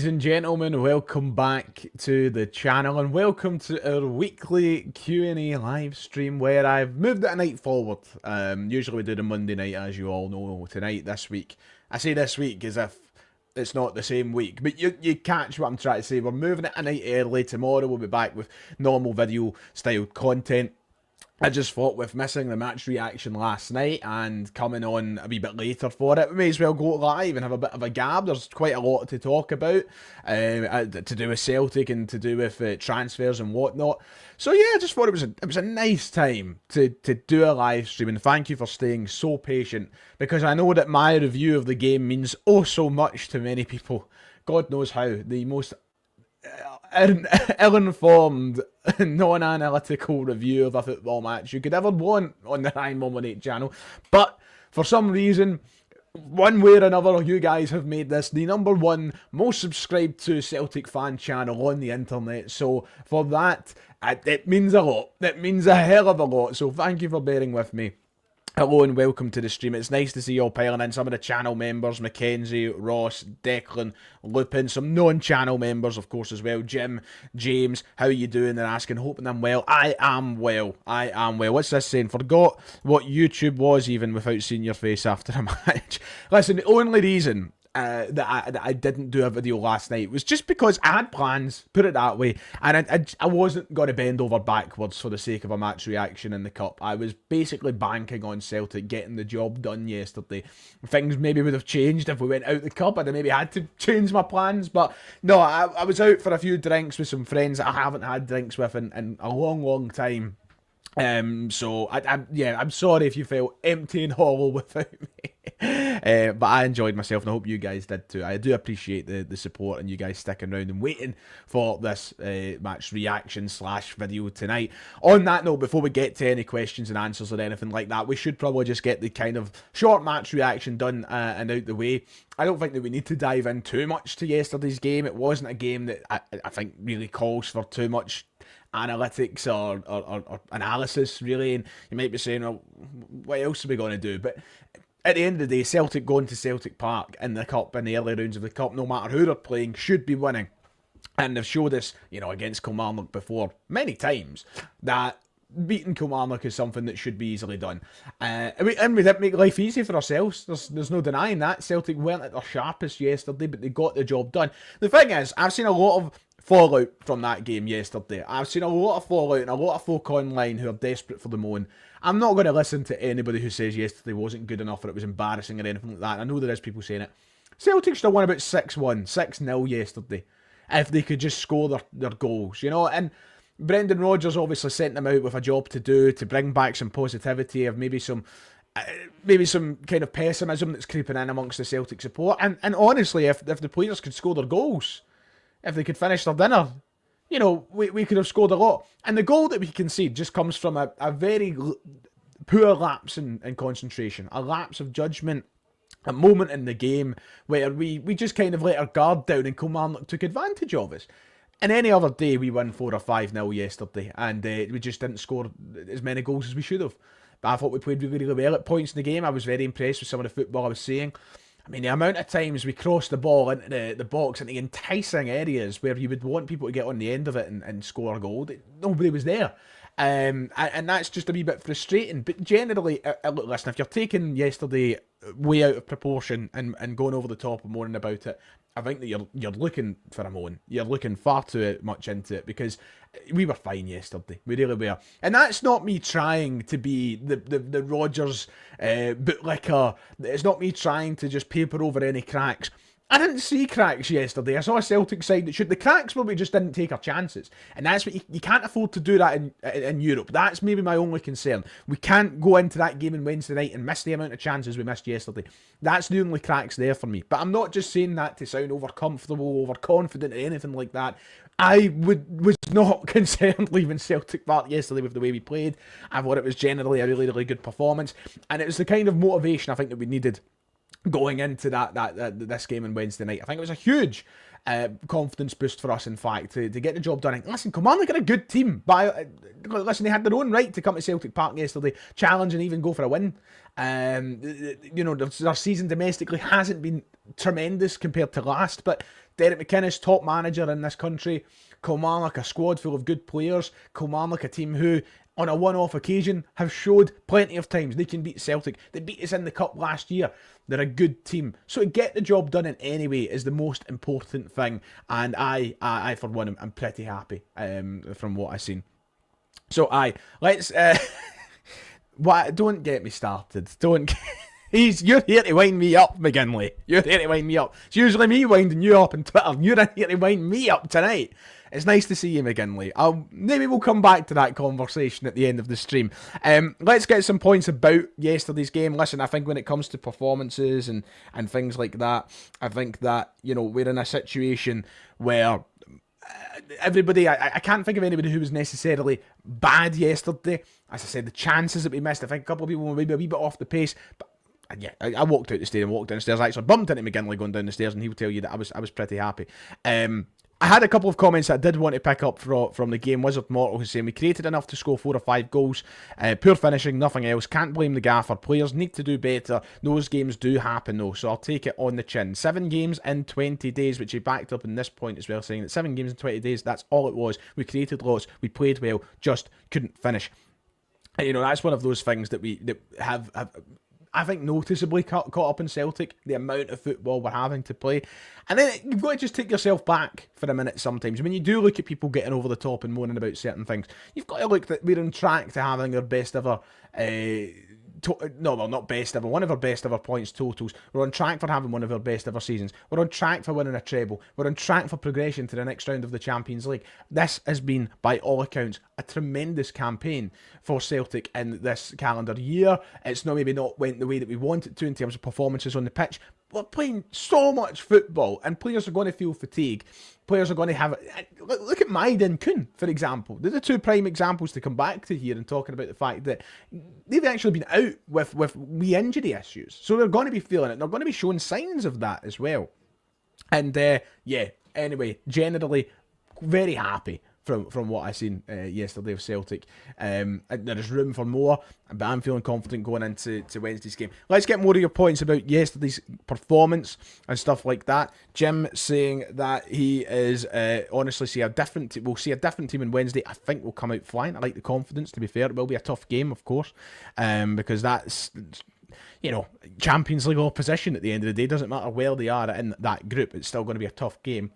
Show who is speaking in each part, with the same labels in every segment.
Speaker 1: Ladies and gentlemen, welcome back to the channel and welcome to our weekly Q&A live stream where I've moved it a night forward. Usually we do the Monday night, as you all know. Tonight, this week, I say this week as if it's not the same week, but you catch what I'm trying to say. We're moving it a night early. Tomorrow we'll be back with normal video style content. I just thought with missing the match reaction last night and coming on a wee bit later for it, we may as well go live and have a bit of a gab. There's quite a lot to talk about, to do with Celtic and to do with transfers and whatnot. So yeah, I just thought it was a nice time to do a live stream, and thank you for staying so patient, because I know that my review of the game means oh so much to many people. God knows how. The most ill-informed, non-analytical review of a football match you could ever want on the High Momonate channel. But for some reason, one way or another, you guys have made this the #1 most subscribed to Celtic fan channel on the internet. So for that, it means a lot. It means a hell of a lot. So thank you for bearing with me. Hello and welcome to the stream. It's nice to see you all piling in. Some of the channel members, Mackenzie, Ross, Declan, Lupin, some non-channel members, of course, as well. Jim, James, how are you doing? They're asking, hoping I'm well. I am well. I am well. What's this saying? Forgot what YouTube was even without seeing your face after a match. Listen, the only reason that I didn't do a video last night was just because I had plans, put it that way, and I wasn't going to bend over backwards for the sake of a match reaction in the Cup. I was basically banking on Celtic getting the job done yesterday. Things maybe would have changed if we went out the Cup. I'd have maybe had to change my plans, but no, I was out for a few drinks with some friends that I haven't had drinks with in a long time. So I'm sorry if you felt empty and hollow without me. But I enjoyed myself and I hope you guys did too. I do appreciate the support and you guys sticking around and waiting for this match reaction / video tonight. On that note, before we get to any questions and answers or anything like that, we should probably just get the kind of short match reaction done and out the way. I don't think that we need to dive in too much to yesterday's game. It wasn't a game that I think really calls for too much analytics or analysis, really. And you might be saying, well, what else are we going to do? But at the end of the day, Celtic going to Celtic Park in the Cup, in the early rounds of the Cup, no matter who they're playing, should be winning. And they've showed us, against Kilmarnock before, many times, that beating Kilmarnock is something that should be easily done. And we didn't make life easy for ourselves. There's no denying that. Celtic weren't at their sharpest yesterday, but they got the job done. The thing is, I've seen a lot of fallout from that game yesterday. I've seen a lot of fallout and a lot of folk online who are desperate for the moan. I'm not going to listen to anybody who says yesterday wasn't good enough or it was embarrassing or anything like that. I know there is people saying it. Celtic should have won about 6-1, 6-0 yesterday if they could just score their goals, and Brendan Rodgers obviously sent them out with a job to do, to bring back some positivity, of maybe some kind of pessimism that's creeping in amongst the Celtic support. And honestly, if the players could score their goals, if they could finish their dinner, we could have scored a lot. And the goal that we concede just comes from a very poor lapse in concentration, a lapse of judgment, a moment in the game where we just kind of let our guard down and Kilmarnock took advantage of us. And any other day we win 4 or 5-0 yesterday, and we just didn't score as many goals as we should have. But I thought we played really, really well at points in the game. I was very impressed with some of the football I was seeing. I mean, the amount of times we crossed the ball into the box, into enticing areas where you would want people to get on the end of it and score a goal, nobody was there. And that's just a wee bit frustrating. But generally, look, listen, if you're taking yesterday way out of proportion and going over the top and moaning about it, I think that you're looking for a moan. You're looking far too much into it, because we were fine yesterday. We really were. And that's not me trying to be the Rodgers bootlicker. It's not me trying to just paper over any cracks. I didn't see cracks yesterday. I saw a Celtic side that should. The cracks were we just didn't take our chances. And that's what you can't afford to do that in Europe. That's maybe my only concern. We can't go into that game on Wednesday night and miss the amount of chances we missed yesterday. That's the only cracks there for me. But I'm not just saying that to sound overcomfortable, overconfident, or anything like that. I was not concerned leaving Celtic Park yesterday with the way we played. I thought it was generally a really, really good performance. And it was the kind of motivation I think that we needed going into this game on Wednesday night. I think it was a huge confidence boost for us, in fact, to get the job done. And listen, Kilmarnock are a good team. Listen, they had their own right to come to Celtic Park yesterday, challenge and even go for a win. Their season domestically hasn't been tremendous compared to last, but Derek McInnes, top manager in this country. Kilmarnock, a squad full of good players. Kilmarnock, a team who, on a one-off occasion, have showed plenty of times they can beat Celtic. They beat us in the Cup last year. They're a good team. So to get the job done in any way is the most important thing. And I for one, am pretty happy from what I've seen. So let's... don't get me started. You're here to wind me up, McGinley. You're here to wind me up. It's usually me winding you up on Twitter. You're in here to wind me up tonight. It's nice to see you, McGinley. Maybe we'll come back to that conversation at the end of the stream. Let's get some points about yesterday's game. Listen, I think when it comes to performances and things like that, I think that, we're in a situation where everybody, I can't think of anybody who was necessarily bad yesterday. As I said, the chances that we missed, I think a couple of people were maybe a wee bit off the pace, but yeah, I walked out the stadium, walked downstairs. I actually bumped into McGinley going down the stairs, and he would tell you that I was pretty happy. I had a couple of comments that I did want to pick up from the game. Wizard Mortal who's saying we created enough to score 4 or 5 goals. Poor finishing, nothing else. Can't blame the gaffer. Players need to do better. Those games do happen though, so I'll take it on the chin. 7 games in 20 days, which he backed up in this point as well, saying that 7 games in 20 days, that's all it was. We created lots, we played well, just couldn't finish. And, that's one of those things that we have I think, noticeably caught up in Celtic, the amount of football we're having to play. And then you've got to just take yourself back for a minute sometimes. When you do look at people getting over the top and moaning about certain things, you've got to look that we're on track to having our best ever... not best ever, one of our best ever points totals. We're on track for having one of our best ever seasons. We're on track for winning a treble. We're on track for progression to the next round of the Champions League. This has been, by all accounts, a tremendous campaign for Celtic in this calendar year. It's maybe not went the way that we want it to in terms of performances on the pitch. We're playing so much football, and players are going to feel fatigue. Players are going to have... Look at Maida and Kuhn, for example. They're the 2 prime examples to come back to here and talking about the fact that they've actually been out with wee injury issues. So they're going to be feeling it. They're going to be showing signs of that as well. And, anyway, generally, very happy from what I seen yesterday of Celtic. There is room for more, but I'm feeling confident going into Wednesday's game. Let's get more of your points about yesterday's performance and stuff like that. Jim saying that he is honestly we'll see a different team on Wednesday. I think we'll come out flying. I like the confidence, to be fair. It will be a tough game, of course, because that's... Champions League opposition at the end of the day. Doesn't matter where they are in that group, it's still going to be a tough game.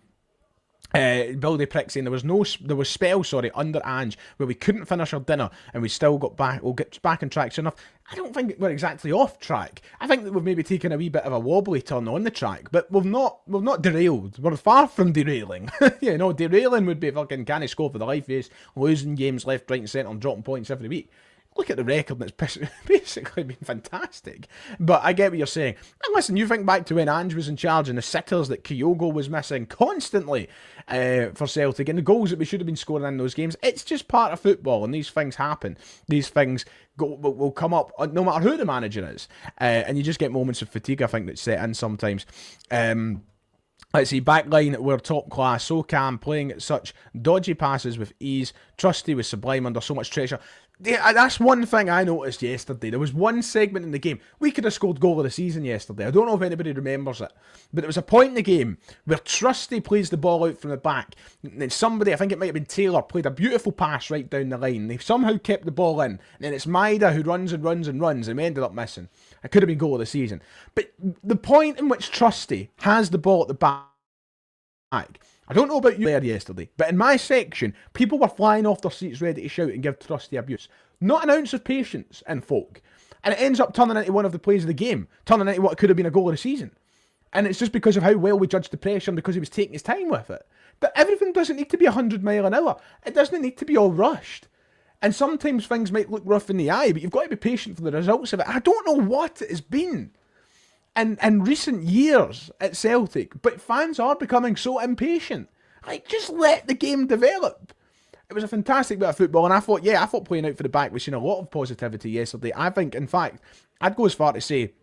Speaker 1: Billy Prick saying there was spells under Ange where we couldn't finish our dinner and we still we'll get back on track soon enough. I don't think we're exactly off track. I think that we've maybe taken a wee bit of a wobbly turn on the track, but we've not derailed. We're far from derailing. Derailing would be fucking can't he score for the life is, losing games left, right and centre and dropping points every week. Look at the record, and it's basically been fantastic. But I get what you're saying. And listen, you think back to when Ange was in charge and the sitters that Kyogo was missing constantly for Celtic and the goals that we should have been scoring in those games. It's just part of football, and these things happen. These things will come up no matter who the manager is. And you just get moments of fatigue, I think, that set in sometimes. Let's see, backline, we're top class, so calm, playing such dodgy passes with ease, trusty with Sublime under so much pressure. Yeah, that's one thing I noticed yesterday. There was one segment in the game. We could have scored goal of the season yesterday. I don't know if anybody remembers it. But there was a point in the game where Trusty plays the ball out from the back. And then somebody, I think it might have been Taylor, played a beautiful pass right down the line. They somehow kept the ball in. And then it's Maida who runs and runs and runs. And we ended up missing. It could have been goal of the season. But the point in which Trusty has the ball at the back, I don't know about you there yesterday, but in my section, people were flying off their seats ready to shout and give Trusty abuse. Not an ounce of patience in folk. And it ends up turning into one of the plays of the game, turning into what could have been a goal of the season. And it's just because of how well we judged the pressure and because he was taking his time with it. But everything doesn't need to be 100 mile an hour. It doesn't need to be all rushed. And sometimes things might look rough in the eye, but you've got to be patient for the results of it. I don't know what it has been in recent years at Celtic, but fans are becoming so impatient. Like, just let the game develop. It was a fantastic bit of football, and I thought playing out for the back, we've seen a lot of positivity yesterday. I think, in fact, I'd go as far to say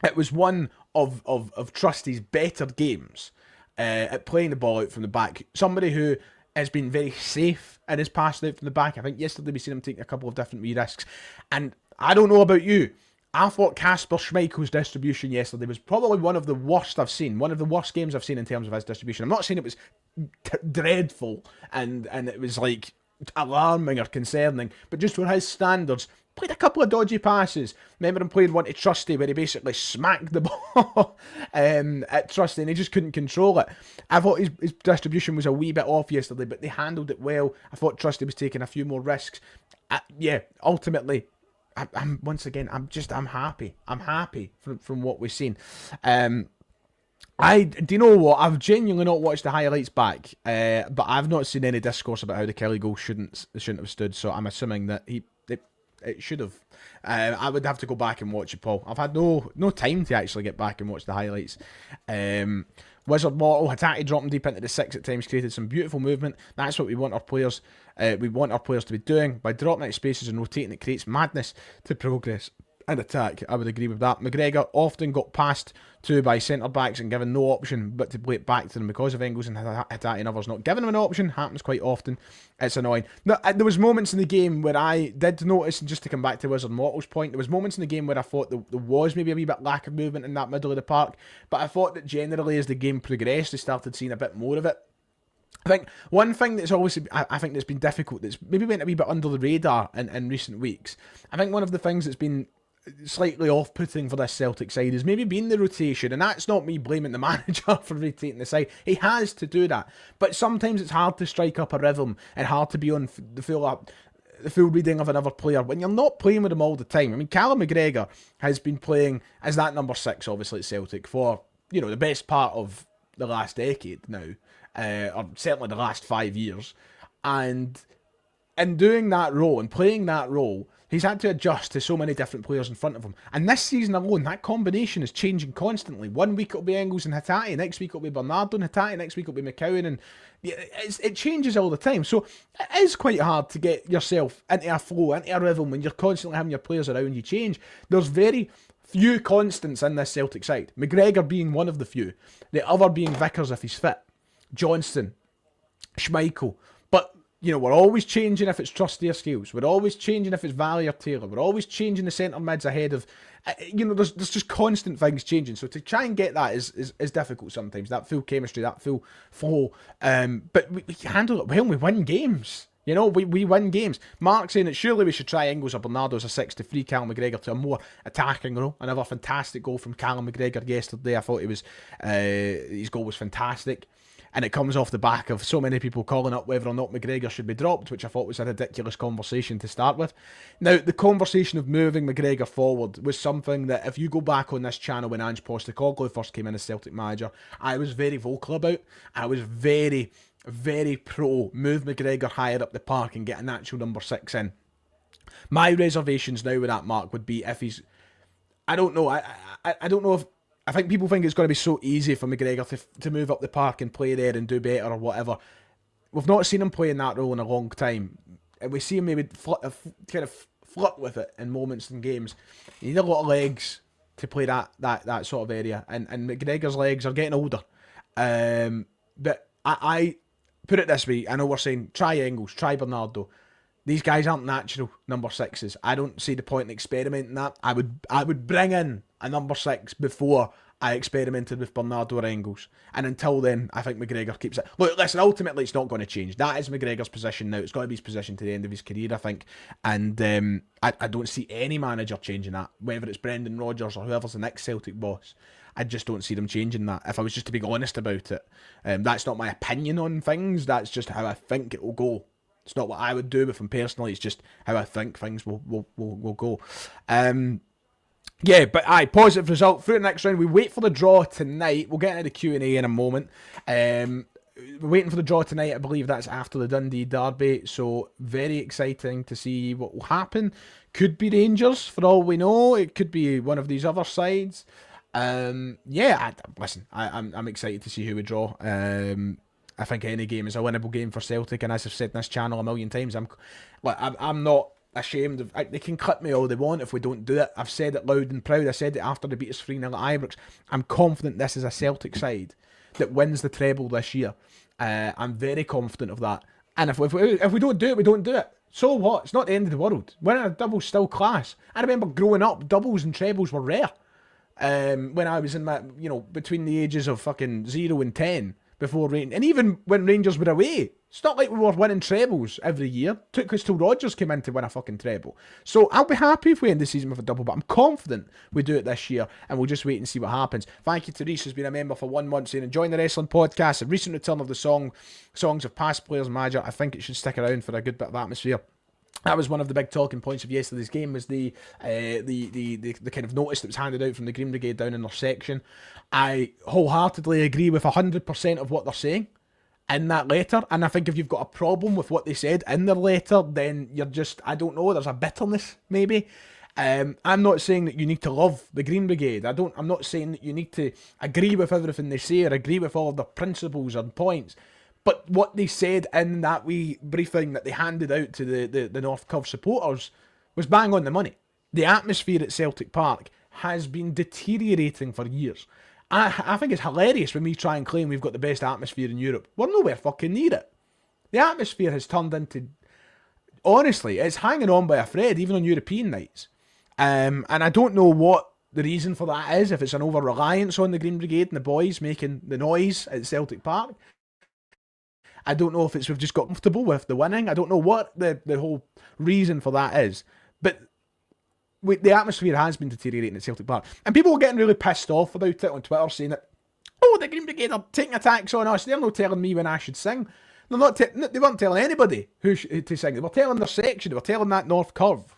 Speaker 1: it was one of Trusty's better games at playing the ball out from the back. Somebody who has been very safe in his passing out from the back. I think yesterday we seen him take a couple of different wee risks. And I don't know about you, I thought Kasper Schmeichel's distribution yesterday was probably one of the worst I've seen. One of the worst games I've seen in terms of his distribution. I'm not saying it was dreadful and it was like alarming or concerning, but just for his standards, played a couple of dodgy passes. Remember him playing one to Trusty where he basically smacked the ball at Trusty and he just couldn't control it. I thought his distribution was a wee bit off yesterday, but they handled it well. I thought Trusty was taking a few more risks. Ultimately, I'm once again, I'm happy. I'm happy from what we've seen. Do you know what? I've genuinely not watched the highlights back, but I've not seen any discourse about how the Kelly goal shouldn't have stood. So I'm assuming that it should have. I would have to go back and watch it, Paul. I've had no time to actually get back and watch the highlights. Wizard Mortal, Hatate dropping deep into the six at times created some beautiful movement. That's what we want our players. We want our players to be doing by dropping out spaces and rotating. It creates madness to progress and attack. I would agree with that. McGregor often got passed to by centre backs and given no option but to play it back to them because of Engels and Hatate and others not giving them an option. Happens quite often. It's annoying. There was moments in the game where I did notice, and just to come back to Wizard Mortal's point, there was moments in the game where I thought there was maybe a wee bit lack of movement in that middle of the park, but I thought that generally as the game progressed, they started seeing a bit more of it. I think one thing that's always, I think that's been difficult, that's maybe went a wee bit under the radar in recent weeks, I think one of the things that's been slightly off-putting for this Celtic side is maybe been the rotation, and that's not me blaming the manager for rotating the side. He has to do that, but sometimes it's hard to strike up a rhythm and hard to be on the full reading of another player when you're not playing with them all the time. I mean, Callum McGregor has been playing as that number 6, obviously, at Celtic for, the best part of the last decade now, or certainly the last 5 years, and in doing that role and playing that role, he's had to adjust to so many different players in front of him. And this season alone, that combination is changing constantly. 1 week it'll be Engels and Hatate, next week it'll be Bernardo and Hatate, next week it'll be McCowan, and it changes all the time. So it is quite hard to get yourself into a flow, into a rhythm when you're constantly having your players around you change. There's very few constants in this Celtic side. McGregor being one of the few. The other being Vickers if he's fit. Johnston. Schmeichel. But we're always changing if it's Trusty or Scales. We're always changing if it's Valley or Taylor. We're always changing the centre mids ahead of... there's just constant things changing. So to try and get that is difficult sometimes. That full chemistry, that full flow. But we handle it well. We win games. We win games. Mark saying that surely we should try Engels or Bernardo as a 6 to free Callum McGregor to a more attacking role. Another fantastic goal from Callum McGregor yesterday. I thought his goal was fantastic. And it comes off the back of so many people calling up whether or not McGregor should be dropped, which I thought was a ridiculous conversation to start with. Now, the conversation of moving McGregor forward was something that if you go back on this channel when Ange Postecoglou first came in as Celtic manager, I was very vocal about. I was very, very pro move McGregor higher up the park and get an actual number 6 in. My reservations now with that, Mark, would be if he's... I don't know. I don't know if... I think people think it's going to be so easy for McGregor to move up the park and play there and do better or whatever. We've not seen him play in that role in a long time. And we see him maybe kind of flirt with it in moments in games. You need a lot of legs to play that sort of area. And McGregor's legs are getting older. But I put it this way. I know we're saying try Engels, try Bernardo. These guys aren't natural number 6s. I don't see the point in experimenting that. I would bring in a number 6 before I experimented with Bernardo or Engels. And until then, I think McGregor keeps it. Look, listen, ultimately it's not going to change. That is McGregor's position now. It's got to be his position to the end of his career, I think. And I don't see any manager changing that. Whether it's Brendan Rodgers or whoever's the next Celtic boss. I just don't see them changing that. If I was just to be honest about it. That's not my opinion on things. That's just how I think it will go. It's not what I would do with him personally. It's just how I think things will go. But positive result through the next round. We wait for the draw tonight. We'll get into the Q&A in a moment. We're waiting for the draw tonight. I believe that's after the Dundee derby. So very exciting to see what will happen. Could be Rangers for all we know. It could be one of these other sides. I'm excited to see who we draw. I think any game is a winnable game for Celtic, and as I've said in this channel a million times, I'm not ashamed of. They can clip me all they want if we don't do it. I've said it loud and proud. I said it after they beat us 3-0 at Ibrox. I'm confident this is a Celtic side that wins the treble this year. I'm very confident of that. And if we don't do it, we don't do it. So what? It's not the end of the world. Winning a double's still class. I remember growing up, doubles and trebles were rare. When I was in my, between the ages of fucking 0 and 10, before Rangers, and even when Rangers were away, it's not like we were winning trebles every year. It took us till Rodgers came in to win a fucking treble. So I'll be happy if we end the season with a double, but I'm confident we do it this year, and we'll just wait and see what happens. Thank you to Reese, who's been a member for 1 month, saying enjoying the wrestling podcast. A recent return of the songs of past players and manager. I think it should stick around for a good bit of atmosphere. That was one of the big talking points of yesterday's game, was the kind of notice that was handed out from the Green Brigade down in their section. I wholeheartedly agree with 100% of what they're saying in that letter, and I think if you've got a problem with what they said in their letter, then you're just, I don't know, there's a bitterness maybe. I'm not saying that you need to love the Green Brigade. I'm not saying that you need to agree with everything they say or agree with all of their principles or points. But what they said in that wee briefing that they handed out to the North Curve supporters was bang on the money. The atmosphere at Celtic Park has been deteriorating for years. I think it's hilarious when we try and claim we've got the best atmosphere in Europe. We're nowhere fucking near it. The atmosphere has turned into... Honestly, it's hanging on by a thread, even on European nights. And I don't know what the reason for that is, if it's an over-reliance on the Green Brigade and the boys making the noise at Celtic Park. I don't know if it's we've just got comfortable with the winning. I don't know what the whole reason for that is. But the atmosphere has been deteriorating at Celtic Park. And people are getting really pissed off about it on Twitter, saying that, oh, the Green Brigade are taking attacks on us. They're not telling me when I should sing. They're not. They weren't telling anybody who to sing. They were telling their section. They were telling that North Curve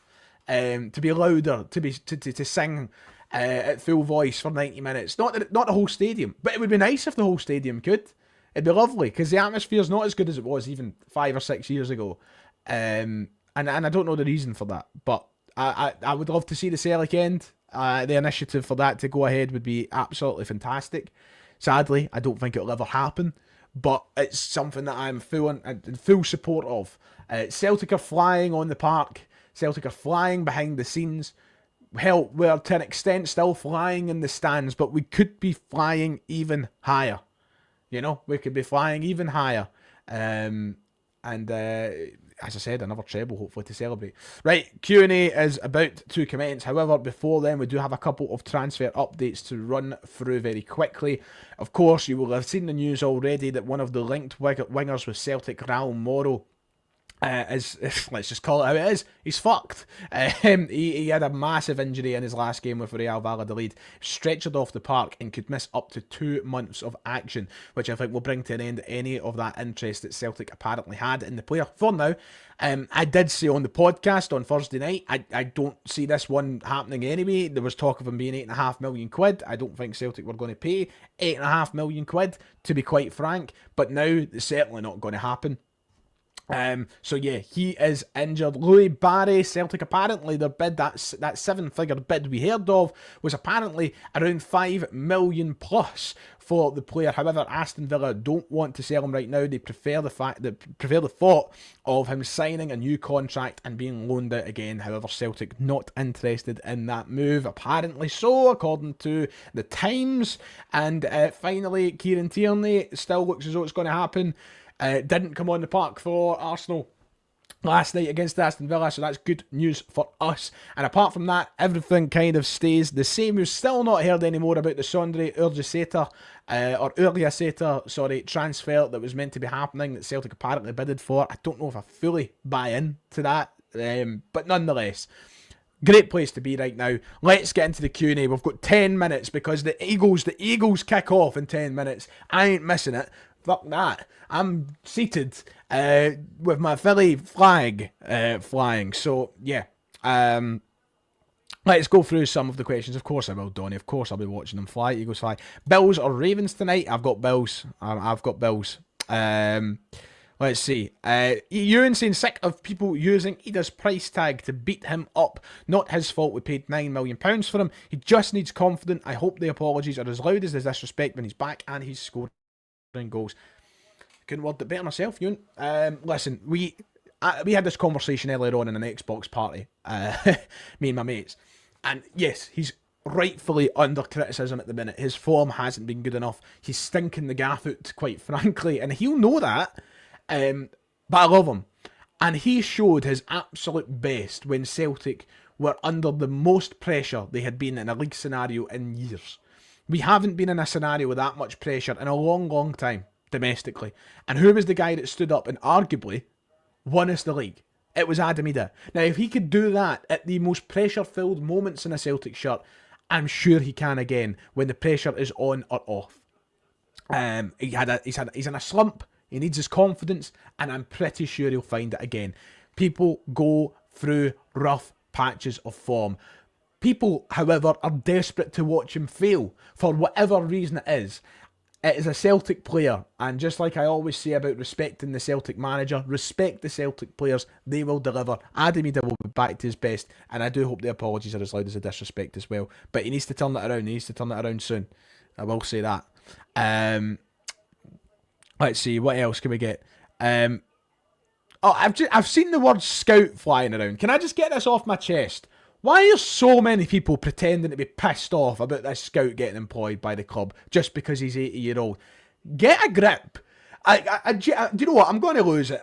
Speaker 1: to be louder, to sing at full voice for 90 minutes. Not the whole stadium. But it would be nice if the whole stadium could. It'd be lovely, because the atmosphere's not as good as it was even 5 or 6 years ago. And I don't know the reason for that. But I would love to see the Celtic end. The initiative for that to go ahead would be absolutely fantastic. Sadly, I don't think it'll ever happen. But it's something that I'm in full support of. Celtic are flying on the park. Celtic are flying behind the scenes. Hell, we're to an extent still flying in the stands, but we could be flying even higher. We could be flying even higher. And as I said, another treble hopefully to celebrate. Right, Q&A is about to commence. However, before then, we do have a couple of transfer updates to run through very quickly. Of course, you will have seen the news already that one of the linked wingers with Celtic, Raul Moro, let's just call it how it is, he's fucked. He had a massive injury in his last game with Real Valladolid, stretchered off the park and could miss up to 2 months of action, which I think will bring to an end any of that interest that Celtic apparently had in the player for now. I did say on the podcast on Thursday night, I don't see this one happening anyway. There was talk of him being £8.5 million. I don't think Celtic were going to pay £8.5 million, to be quite frank, but now it's certainly not going to happen. So yeah, he is injured. Louis Barry, Celtic, apparently their bid, that 7-figure bid we heard of, was apparently around 5 million plus for the player. However, Aston Villa don't want to sell him right now. They prefer the thought of him signing a new contract and being loaned out again. However, Celtic not interested in that move, apparently so, according to the Times. And finally, Kieran Tierney, still looks as though it's going to happen. Didn't come on the park for Arsenal last night against Aston Villa, so that's good news for us. And apart from that, everything kind of stays the same. We've still not heard any more about the Sondre Urliaseta transfer that was meant to be happening, that Celtic apparently bidded for. I don't know if I fully buy into that, but nonetheless, great place to be right now. Let's get into the Q&A. We've got 10 minutes because the Eagles kick off in 10 minutes. I ain't missing it. Fuck that. I'm seated with my Philly flag flying. So, yeah. Let's go through some of the questions. Of course I will, Donny. Of course I'll be watching them fly. Eagles fly. Bills or Ravens tonight? I've got Bills. I've got Bills. Let's see. Ewan saying sick of people using Ida's price tag to beat him up. Not his fault we paid £9 million for him. He just needs confidence. I hope the apologies are as loud as the disrespect when he's back and he's scoring goals. Couldn't word it better myself, Ewan. Listen, we had this conversation earlier on in an Xbox party, me and my mates, and yes, he's rightfully under criticism at the minute. His form hasn't been good enough. He's stinking the gaff out, quite frankly, and he'll know that. But I love him. And he showed his absolute best when Celtic were under the most pressure they had been in a league scenario in years. We haven't been in a scenario with that much pressure in a long, long time, domestically. And who was the guy that stood up and arguably won us the league? It was Adam Idah. Now, if he could do that at the most pressure-filled moments in a Celtic shirt, I'm sure he can again when the pressure is on or off. He's in a slump. He needs his confidence, and I'm pretty sure he'll find it again. People go through rough patches of form. People, however, are desperate to watch him fail for whatever reason it is. It is a Celtic player, and just like I always say about respecting the Celtic manager, respect the Celtic players, they will deliver. Adam Idah will be back to his best, and I do hope the apologies are as loud as the disrespect as well. But he needs to turn that around, he needs to turn that around soon. I will say that. Let's see, what else can we get? I've seen the word scout flying around. Can I just get this off my chest? Why are so many people pretending to be pissed off about this scout getting employed by the club just because he's 80-year-old? Get a grip. Do you know what? I'm going to lose it.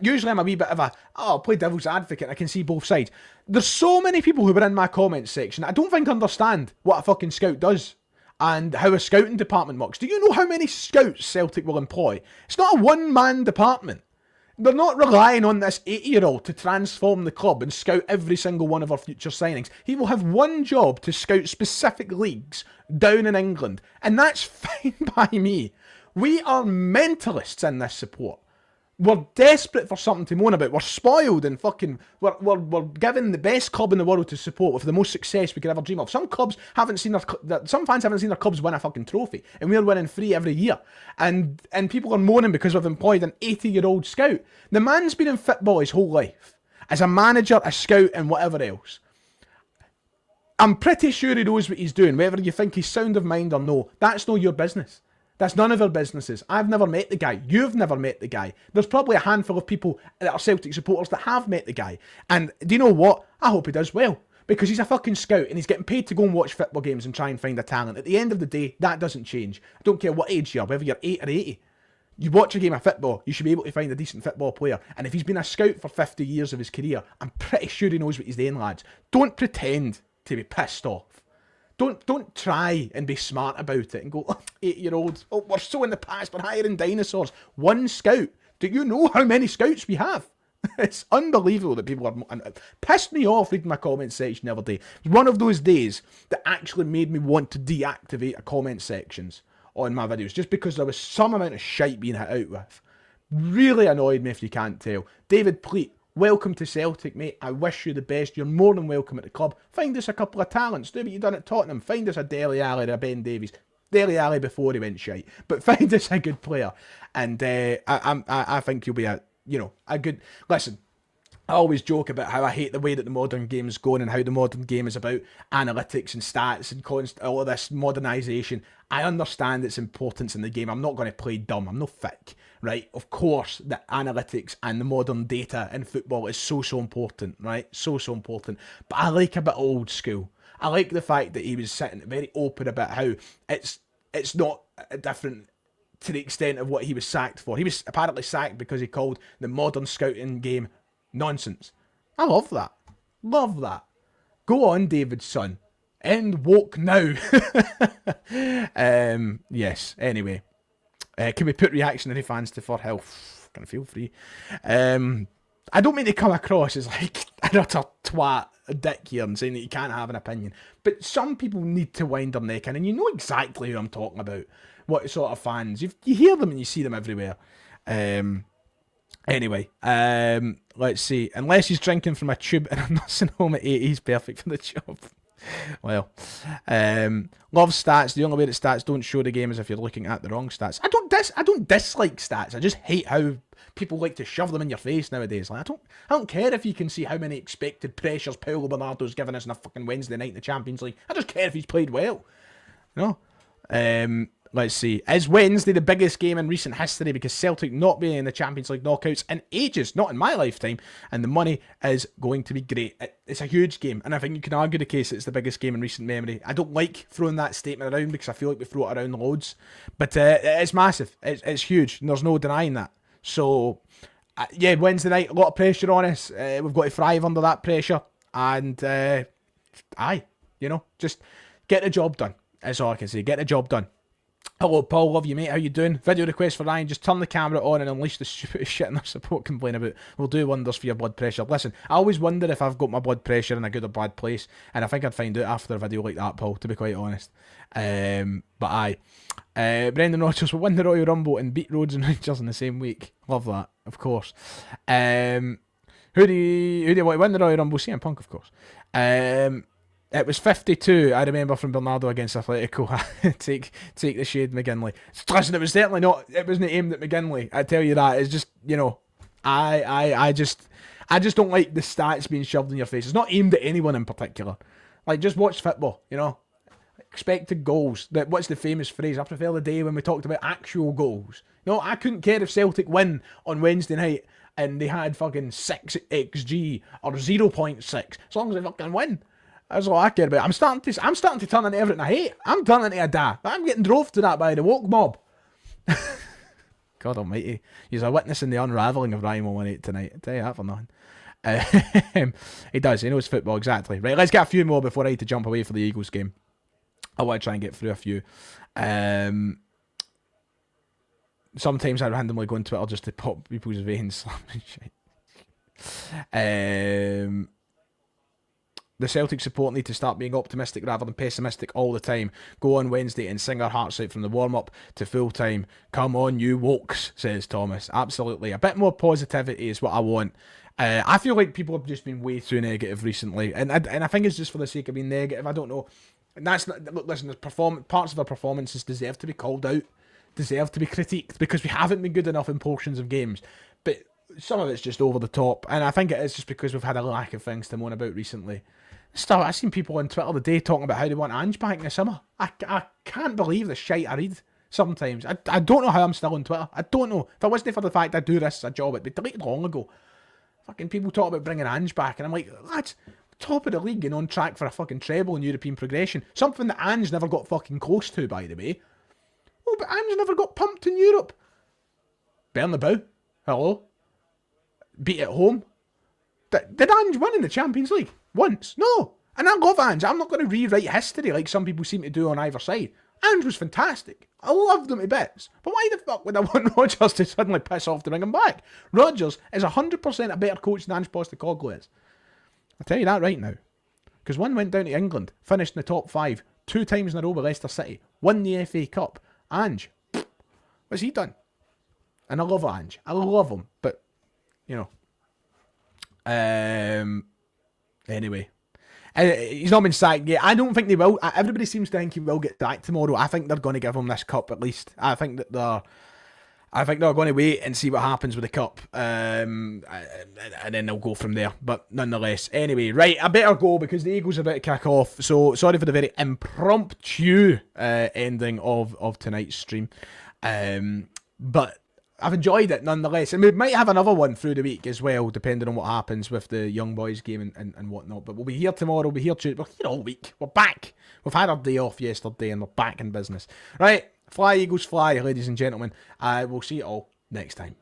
Speaker 1: Usually I'm a wee bit of I'll play devil's advocate. I can see both sides. There's so many people who were in my comments section I don't think understand what a fucking scout does and how a scouting department works. Do you know how many scouts Celtic will employ? It's not a one-man department. They're not relying on this 80-year-old to transform the club and scout every single one of our future signings. He will have one job to scout specific leagues down in England, and that's fine by me. We are mentalists in this support. We're desperate for something to moan about. We're spoiled and fucking... We're given the best club in the world to support with the most success we could ever dream of. Some fans haven't seen their clubs win a fucking trophy, and we're winning 3 every year. And people are moaning because we've employed an 80-year-old scout. The man's been in football his whole life, as a manager, a scout, and whatever else. I'm pretty sure he knows what he's doing, whether you think he's sound of mind or no. That's not your business. That's none of our businesses. I've never met the guy. You've never met the guy. There's probably a handful of people that are Celtic supporters that have met the guy. And do you know what? I hope he does well. Because he's a fucking scout and he's getting paid to go and watch football games and try and find a talent. At the end of the day, that doesn't change. I don't care what age you are, whether you're 8 or 80. You watch a game of football, you should be able to find a decent football player. And if he's been a scout for 50 years of his career, I'm pretty sure he knows what he's doing, lads. Don't pretend to be pissed off. Don't try and be smart about it and go, 8-year-olds, we're so in the past, we're hiring dinosaurs. One scout. Do you know how many scouts we have? It's unbelievable that people are... And it pissed me off reading my comment section the other day. It was one of those days that actually made me want to deactivate a comment sections on my videos, just because there was some amount of shite being hit out with. Really annoyed me, if you can't tell. David Pleat, welcome to Celtic, mate. I wish you the best. You're more than welcome at the club. Find us a couple of talents. Do what you done at Tottenham. Find us a Dele Alli or a Ben Davies. Dele Alli before he went shite. But find us a good player. And I think you'll be a good... Listen, I always joke about how I hate the way that the modern game is going and how the modern game is about analytics and stats and all of this modernisation. I understand its importance in the game. I'm not going to play dumb. I'm no thick, right? Of course, the analytics and the modern data in football is so important, right? So important. But I like a bit old school. I like the fact that he was sitting very open about how it's not different to the extent of what he was sacked for. He was apparently sacked because he called the modern scouting game nonsense. I love that. Love that. Go on, David's son. End woke now. Yes, anyway. Can we put reactionary fans to for health? Can feel free. I don't mean to come across as like an utter twat, a dick here and saying that you can't have an opinion. But some people need to wind their neck in, and you know exactly who I'm talking about. What sort of fans. You hear them and you see them everywhere. Anyway, let's see. Unless he's drinking from a tube in a nursing home at 80, he's perfect for the job. Well, love stats. The only way that stats don't show the game is if you're looking at the wrong stats. I don't dislike stats. I just hate how people like to shove them in your face nowadays. Like, I don't care if you can see how many expected pressures Paulo Bernardo's given us on a fucking Wednesday night in the Champions League. I just care if he's played well. You know? Let's see. Is Wednesday the biggest game in recent history because Celtic not being in the Champions League knockouts in ages, not in my lifetime, and the money is going to be great. It's a huge game, and I think you can argue the case it's the biggest game in recent memory. I don't like throwing that statement around because I feel like we throw it around loads, but it's massive. It's huge, and there's no denying that. So, yeah, Wednesday night, a lot of pressure on us. We've got to thrive under that pressure, and just get the job done. That's all I can say. Get the job done. Hello, Paul. Love you, mate. How you doing? Video request for Ryan. Just turn the camera on and unleash the stupid shit in their support complain about. Will do wonders for your blood pressure. Listen, I always wonder if I've got my blood pressure in a good or bad place, and I think I'd find out after a video like that, Paul, to be quite honest. But aye. Brendan Rodgers will win the Royal Rumble and beat Rhodes and Rangers in the same week. Love that, of course. Who do you want to win the Royal Rumble? CM Punk, of course. It was 52, I remember, from Bernardo against Atletico. take the shade, McGinley. Listen, it was certainly not, it wasn't aimed at McGinley, I tell you that. It's just, I just don't like the stats being shoved in your face. It's not aimed at anyone in particular. Like, just watch football, Expected goals. What's the famous phrase? I prefer the day when we talked about actual goals. I couldn't care if Celtic win on Wednesday night and they had fucking 6 XG or 0.6, as long as they fucking win. That's all I care about. I'm starting to turn into everything I hate. I'm turning into a da. I'm getting drove to that by the woke mob. God almighty. He's a witness in the unravelling of Ryan 118 tonight. I tell you that for nothing. He does. He knows football, exactly. Right, let's get a few more before I had to jump away for the Eagles game. I want to try and get through a few. Sometimes I randomly go on Twitter just to pop people's veins. The Celtic support need to start being optimistic rather than pessimistic all the time. Go on Wednesday and sing our hearts out from the warm-up to full-time. Come on, you wokes, says Thomas. Absolutely. A bit more positivity is what I want. I feel like people have just been way too negative recently. And I think it's just for the sake of being negative. I don't know. And that's not... Look, listen, parts of our performances deserve to be called out. Deserve to be critiqued because we haven't been good enough in portions of games. But some of it's just over the top. And I think it is just because we've had a lack of things to moan about recently. I've seen people on Twitter today talking about how they want Ange back in the summer. I can't believe the shite I read sometimes. I don't know how I'm still on Twitter. I don't know. If it wasn't for the fact I do this as a job, it'd be deleted long ago. Fucking people talk about bringing Ange back, and I'm like, lads, top of the league and on track for a fucking treble in European progression. Something that Ange never got fucking close to, by the way. Oh, but Ange never got pumped in Europe. Bernabeu. Hello. Beat at home. Did Ange win in the Champions League? Once? No. And I love Ange. I'm not going to rewrite history like some people seem to do on either side. Ange was fantastic. I loved him to bits. But why the fuck would I want Rodgers to suddenly piss off to bring him back? Rodgers is 100% a better coach than Ange Postecoglou is. I'll tell you that right now. Because one went down to England, finished in the top 5, 2 times in a row with Leicester City, won the FA Cup. Ange, what's he done? And I love Ange. I love him. But, anyway, he's not been sacked yet. I don't think they will. Everybody seems to think he will get sacked tomorrow. I think they're going to give him this cup at least. I think they're going to wait and see what happens with the cup, and then they'll go from there. But nonetheless, anyway, right, I better go because the Eagles are about to kick off. So sorry for the very impromptu ending of tonight's stream, but I've enjoyed it nonetheless, and we might have another one through the week as well, depending on what happens with the young boys game and whatnot. But we'll be here tomorrow, we'll be here Tuesday, we're here all week. We're back. We've had our day off yesterday and we're back in business. Right, fly Eagles fly, ladies and gentlemen. I will see you all next time.